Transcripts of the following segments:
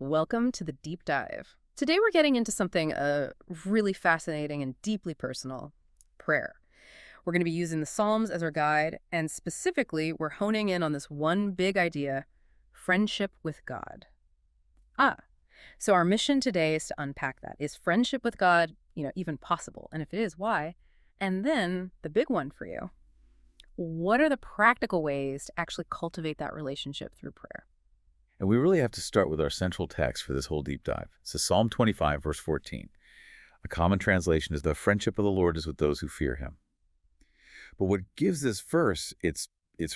Welcome to the deep dive. Today we're getting into something really fascinating and deeply personal, prayer. We're going to be using the Psalms as our guide, and specifically we're honing in on this one big idea, friendship with God. So our mission today is to unpack that. Is friendship with God, even possible? And if it is, why? And then the big one for you, what are the practical ways to actually cultivate that relationship through prayer? And we really have to start with our central text for this whole deep dive. It's Psalm 25, verse 14. A common translation is, "The friendship of the Lord is with those who fear him." But what gives this verse its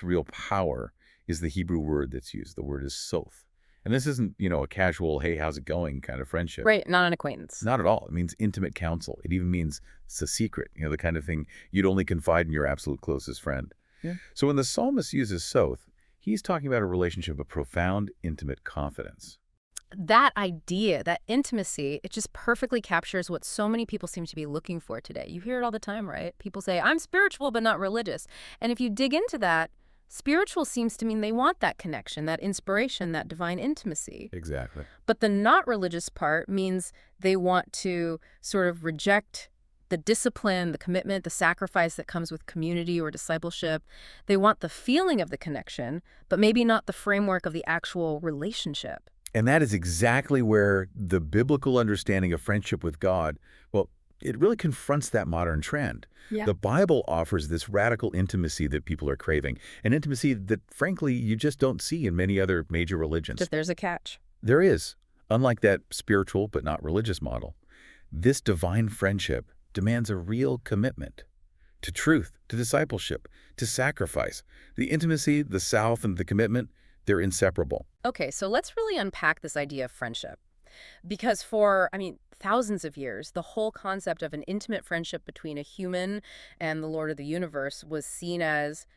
real power is the Hebrew word that's used. The word is soth. And this isn't, a casual, hey, how's it going kind of friendship. Right, not an acquaintance. Not at all. It means intimate counsel. It even means it's a secret, the kind of thing you'd only confide in your absolute closest friend. Yeah. So when the psalmist uses soth, he's talking about a relationship of profound, intimate confidence. That idea, that intimacy, it just perfectly captures what so many people seem to be looking for today. You hear it all the time, right? People say, I'm spiritual but not religious. And if you dig into that, spiritual seems to mean they want that connection, that inspiration, that divine intimacy. Exactly. But the not religious part means they want to sort of reject the discipline, the commitment, the sacrifice that comes with community or discipleship. They want the feeling of the connection, but maybe not the framework of the actual relationship. And that is exactly where the biblical understanding of friendship with God, well, it really confronts that modern trend. Yeah. The Bible offers this radical intimacy that people are craving, an intimacy that, frankly, you just don't see in many other major religions. But there's a catch. There is. Unlike that spiritual but not religious model, this divine friendship demands a real commitment to truth, to discipleship, to sacrifice. The intimacy, the self, and the commitment, they're inseparable. Okay, so let's really unpack this idea of friendship. Because for, thousands of years, the whole concept of an intimate friendship between a human and the Lord of the universe was seen as,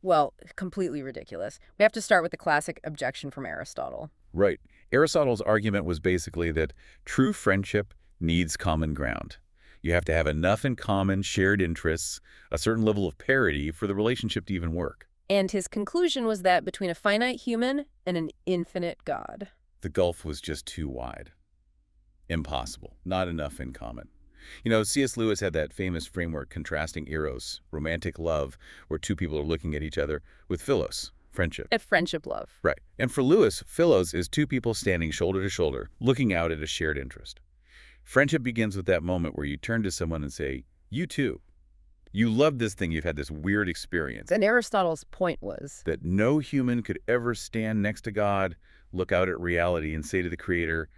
well, completely ridiculous. We have to start with the classic objection from Aristotle. Right. Aristotle's argument was basically that true friendship needs common ground. You have to have enough in common, shared interests, a certain level of parity for the relationship to even work. And his conclusion was that between a finite human and an infinite God, the gulf was just too wide. Impossible. Not enough in common. C.S. Lewis had that famous framework contrasting eros, romantic love, where two people are looking at each other, with philos, friendship. At friendship love. Right. And for Lewis, philos is two people standing shoulder to shoulder, looking out at a shared interest. Friendship begins with that moment where you turn to someone and say, you too. You love this thing. You've had this weird experience. And Aristotle's point was that no human could ever stand next to God, look out at reality, and say to the Creator,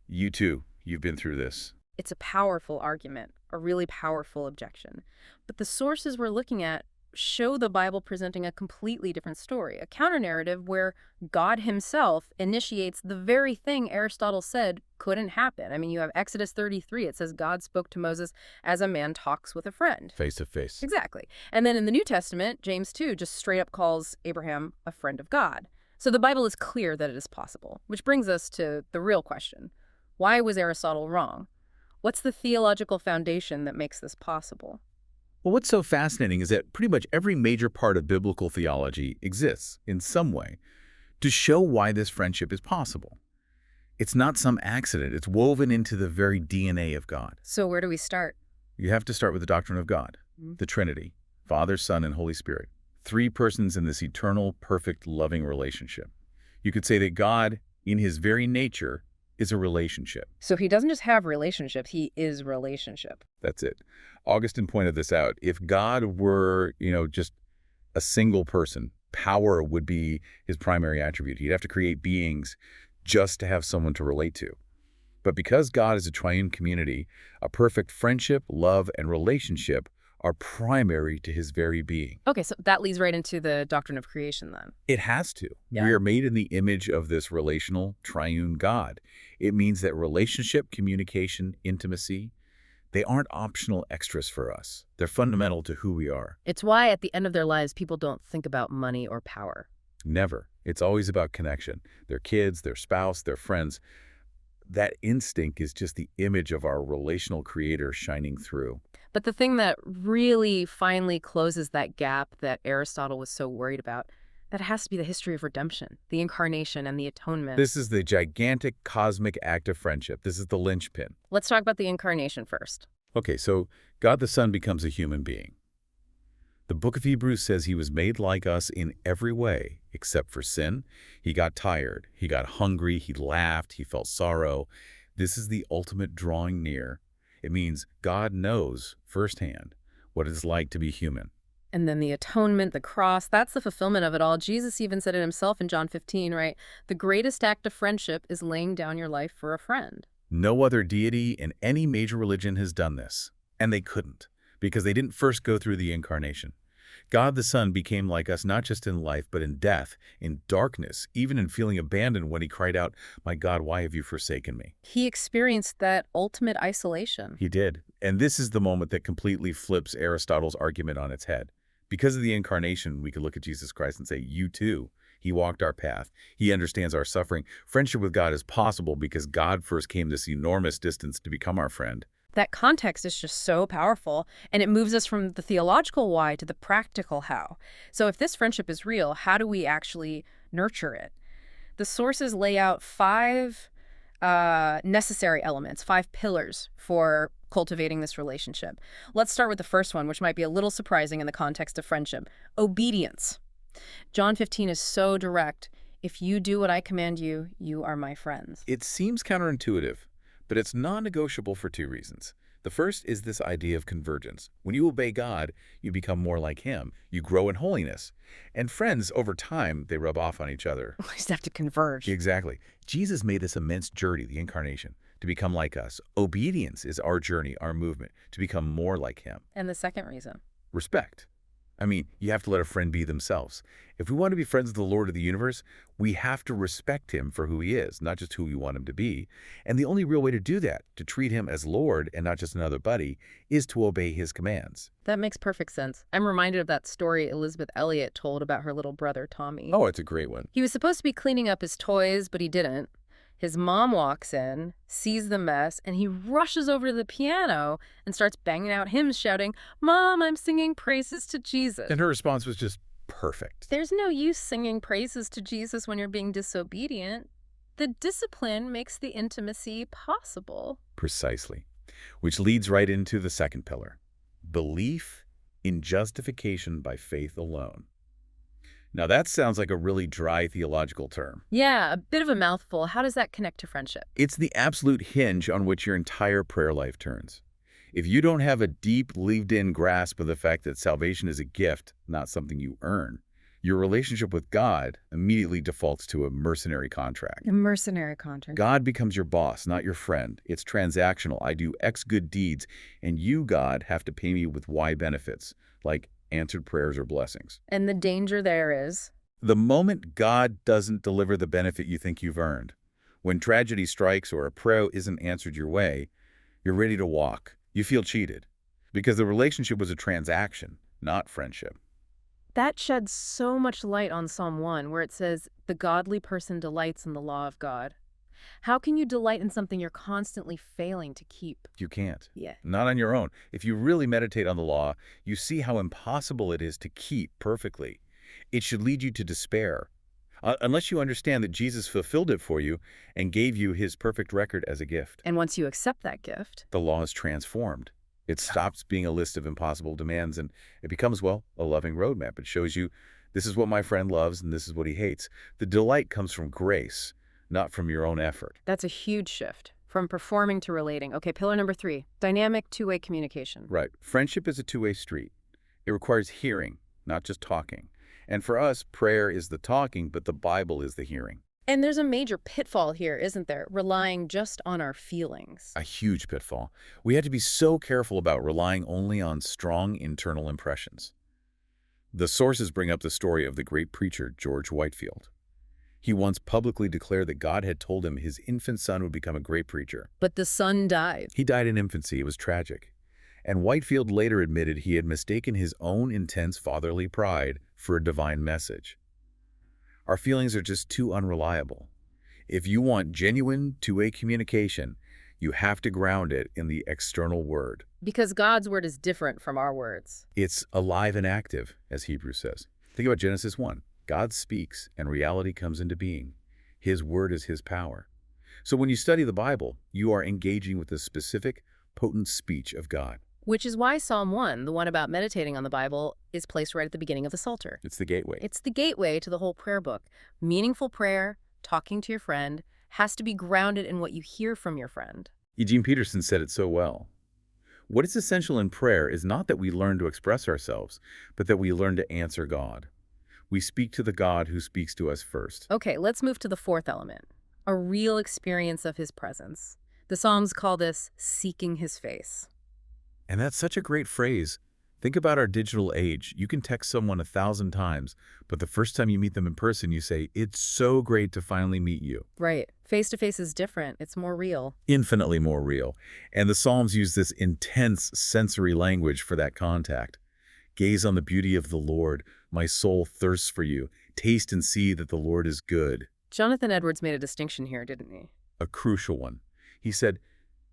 you too, you've been through this. It's a powerful argument, a really powerful objection. But the sources we're looking at show the Bible presenting a completely different story, a counter-narrative where God himself initiates the very thing Aristotle said couldn't happen. You have Exodus 33. It says God spoke to Moses as a man talks with a friend. Face to face. Exactly. And then in the New Testament, James 2 just straight up calls Abraham a friend of God. So the Bible is clear that it is possible, which brings us to the real question. Why was Aristotle wrong? What's the theological foundation that makes this possible? Well, what's so fascinating is that pretty much every major part of biblical theology exists, in some way, to show why this friendship is possible. It's not some accident. It's woven into the very DNA of God. So where do we start? You have to start with the doctrine of God, the Trinity, Father, Son, and Holy Spirit. Three persons in this eternal, perfect, loving relationship. You could say that God, in his very nature, is a relationship. So he doesn't just have relationships, he is relationship. That's it. Augustine pointed this out. If God were, just a single person, power would be his primary attribute. He'd have to create beings just to have someone to relate to. But because God is a triune community, a perfect friendship, love, and relationship are primary to his very being. Okay, so that leads right into the doctrine of creation then. It has to. Yeah. We are made in the image of this relational triune God. It means that relationship, communication, intimacy, they aren't optional extras for us. They're fundamental to who we are. It's why at the end of their lives, people don't think about money or power. Never. It's always about connection. Their kids, their spouse, their friends. That instinct is just the image of our relational creator shining through. But the thing that really finally closes that gap that Aristotle was so worried about, That has to be the history of redemption, the Incarnation, and the atonement. This is the gigantic cosmic act of friendship. This is the linchpin. Let's talk about the Incarnation first. Okay, so God the Son becomes a human being. The book of Hebrews says he was made like us in every way, except for sin. He got tired, he got hungry, he laughed, he felt sorrow. This is the ultimate drawing near. It means God knows firsthand what it's like to be human. And then the atonement, the cross, that's the fulfillment of it all. Jesus even said it himself in John 15, right? The greatest act of friendship is laying down your life for a friend. No other deity in any major religion has done this. And they couldn't, because they didn't first go through the Incarnation. God the Son became like us not just in life, but in death, in darkness, even in feeling abandoned when he cried out, "My God, why have you forsaken me?" He experienced that ultimate isolation. He did. And this is the moment that completely flips Aristotle's argument on its head. Because of the Incarnation, we could look at Jesus Christ and say, you too. He walked our path. He understands our suffering. Friendship with God is possible because God first came this enormous distance to become our friend. That context is just so powerful, and it moves us from the theological why to the practical how. So if this friendship is real, how do we actually nurture it? The sources lay out 5 necessary elements, 5 pillars for cultivating this relationship. Let's start with the first one, which might be a little surprising in the context of friendship. Obedience. John 15 is so direct. If you do what I command you, you are my friends. It seems counterintuitive, but it's non-negotiable for 2 reasons. The first is this idea of convergence. When you obey God, you become more like him. You grow in holiness. And friends, over time, they rub off on each other. We just have to converge. Exactly. Jesus made this immense journey, the Incarnation, to become like us. Obedience is our journey, our movement, to become more like him. And the second reason? Respect. I mean, you have to let a friend be themselves. If we want to be friends with the Lord of the universe, we have to respect him for who he is, not just who we want him to be. And the only real way to do that, to treat him as Lord and not just another buddy, is to obey his commands. That makes perfect sense. I'm reminded of that story Elizabeth Elliot told about her little brother, Tommy. Oh, it's a great one. He was supposed to be cleaning up his toys, but he didn't. His mom walks in, sees the mess, and he rushes over to the piano and starts banging out hymns, shouting, "Mom, I'm singing praises to Jesus." And her response was just perfect. There's no use singing praises to Jesus when you're being disobedient. The discipline makes the intimacy possible. Precisely. Which leads right into the second pillar. Belief in justification by faith alone. Now that sounds like a really dry theological term. Yeah, a bit of a mouthful. How does that connect to friendship? It's the absolute hinge on which your entire prayer life turns. If you don't have a deep, lived-in grasp of the fact that salvation is a gift, not something you earn, your relationship with God immediately defaults to a mercenary contract. A mercenary contract. God becomes your boss, not your friend. It's transactional. I do X good deeds, and you, God, have to pay me with Y benefits, like answered prayers or blessings. And the danger there is? The moment God doesn't deliver the benefit you think you've earned, when tragedy strikes or a prayer isn't answered your way, you're ready to walk. You feel cheated because the relationship was a transaction, not friendship. That sheds so much light on Psalm 1, where it says, "The godly person delights in the law of God." How can you delight in something you're constantly failing to keep? You can't. Yeah. Not on your own. If you really meditate on the law, you see how impossible it is to keep perfectly. It should lead you to despair. Unless you understand that Jesus fulfilled it for you and gave you his perfect record as a gift. And once you accept that gift, The law is transformed. It stops being a list of impossible demands and it becomes, well, a loving roadmap. It shows you this is what my friend loves and this is what he hates. The delight comes from grace, not from your own effort. that's a huge shift from performing to relating. Okay, pillar number 3, dynamic two-way communication. Right. Friendship is a two-way street. It requires hearing, not just talking. And for us, prayer is the talking, but the Bible is the hearing. And there's a major pitfall here, isn't there? Relying just on our feelings. A huge pitfall. We have to be so careful about relying only on strong internal impressions. The sources bring up the story of the great preacher George Whitefield. He once publicly declared that God had told him his infant son would become a great preacher. But the son died. He died in infancy. It was tragic. And Whitefield later admitted he had mistaken his own intense fatherly pride for a divine message. Our feelings are just too unreliable. If you want genuine two-way communication, you have to ground it in the external word. Because God's word is different from our words. It's alive and active, as Hebrews says. Think about Genesis 1. God speaks and reality comes into being. His word is his power. So when you study the Bible, you are engaging with the specific, potent speech of God. Which is why Psalm 1, the one about meditating on the Bible, is placed right at the beginning of the Psalter. It's the gateway. It's the gateway to the whole prayer book. Meaningful prayer, talking to your friend, has to be grounded in what you hear from your friend. Eugene Peterson said it so well. What is essential in prayer is not that we learn to express ourselves, but that we learn to answer God. We speak to the God who speaks to us first. Okay, let's move to the fourth element, a real experience of his presence. The Psalms call this seeking his face. And that's such a great phrase. Think about our digital age. You can text someone 1,000 times, but the first time you meet them in person, you say, "It's so great to finally meet you." Right. Face-to-face is different. It's more real. Infinitely more real. And the Psalms use this intense sensory language for that contact. Gaze on the beauty of the Lord. My soul thirsts for you. Taste and see that the Lord is good. Jonathan Edwards made a distinction here, didn't he? A crucial one. He said,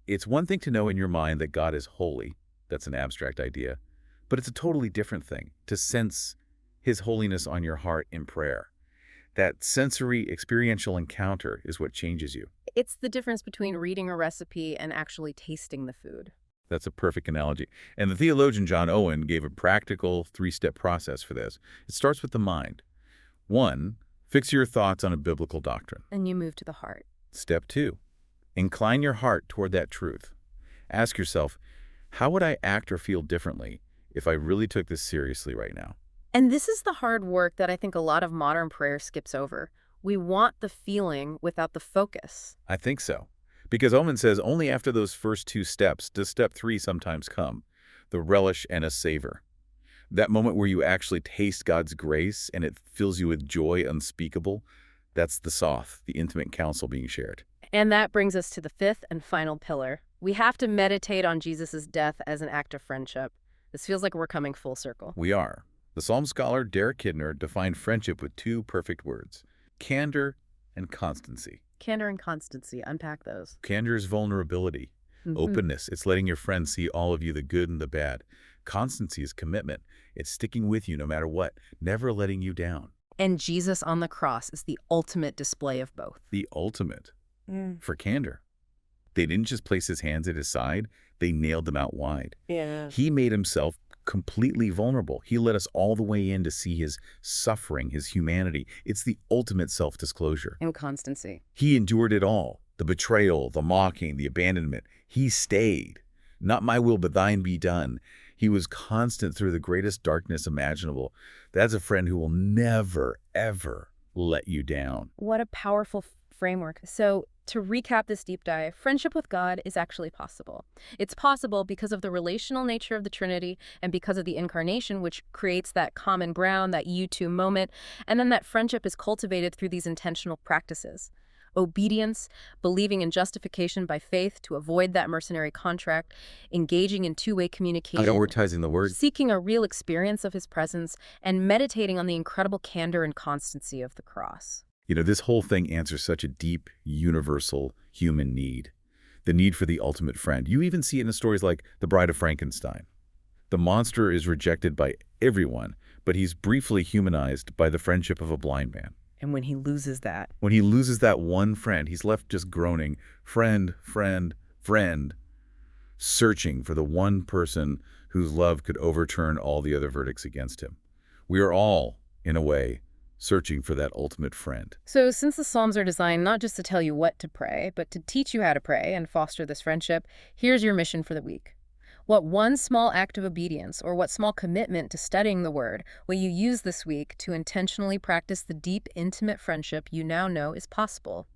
it's one thing to know in your mind that God is holy. That's an abstract idea. But it's a totally different thing to sense his holiness on your heart in prayer. That sensory, experiential encounter is what changes you. It's the difference between reading a recipe and actually tasting the food. That's a perfect analogy. And the theologian John Owen gave a practical 3-step process for this. It starts with the mind. 1, fix your thoughts on a biblical doctrine. And you move to the heart. Step 2, incline your heart toward that truth. Ask yourself, how would I act or feel differently if I really took this seriously right now? And this is the hard work that I think a lot of modern prayer skips over. We want the feeling without the focus. I think so. Because Owen says only after those first 2 steps does step 3 sometimes come, the relish and a savor. That moment where you actually taste God's grace and it fills you with joy unspeakable, that's the soth, the intimate counsel being shared. And that brings us to the fifth and final pillar. We have to meditate on Jesus' death as an act of friendship. This feels like we're coming full circle. We are. The Psalm scholar Derek Kidner defined friendship with 2 perfect words, candor and constancy. Candor and constancy. Unpack those. Candor is vulnerability, openness. It's letting your friends see all of you, the good and the bad. Constancy is commitment. It's sticking with you no matter what, never letting you down. And Jesus on the cross is the ultimate display of both. The ultimate for candor. They didn't just place his hands at his side, they nailed them out wide. Yeah. He made himself completely vulnerable. He let us all the way in to see his suffering, his humanity. It's the ultimate self-disclosure. And constancy. He endured it all. The betrayal, the mocking, the abandonment. He stayed. Not my will, but thine be done. He was constant through the greatest darkness imaginable. That's a friend who will never, ever let you down. What a powerful framework. So to recap this deep dive, friendship with God is actually possible. It's possible because of the relational nature of the Trinity and because of the Incarnation, which creates that common ground, that you two moment, and then that friendship is cultivated through these intentional practices. Obedience, believing in justification by faith to avoid that mercenary contract, engaging in two-way communication, Prioritizing the word. seeking a real experience of his presence, and meditating on the incredible candor and constancy of the cross. You know, this whole thing answers such a deep, universal human need. The need for the ultimate friend. You even see it in stories like The Bride of Frankenstein. The monster is rejected by everyone, but he's briefly humanized by the friendship of a blind man. And when he loses that, When he loses that one friend, he's left just groaning, friend, friend, friend, searching for the one person whose love could overturn all the other verdicts against him. We are all, in a way, searching for that ultimate friend. So since the Psalms are designed not just to tell you what to pray, but to teach you how to pray and foster this friendship, here's your mission for the week. What one small act of obedience or what small commitment to studying the Word will you use this week to intentionally practice the deep, intimate friendship you now know is possible?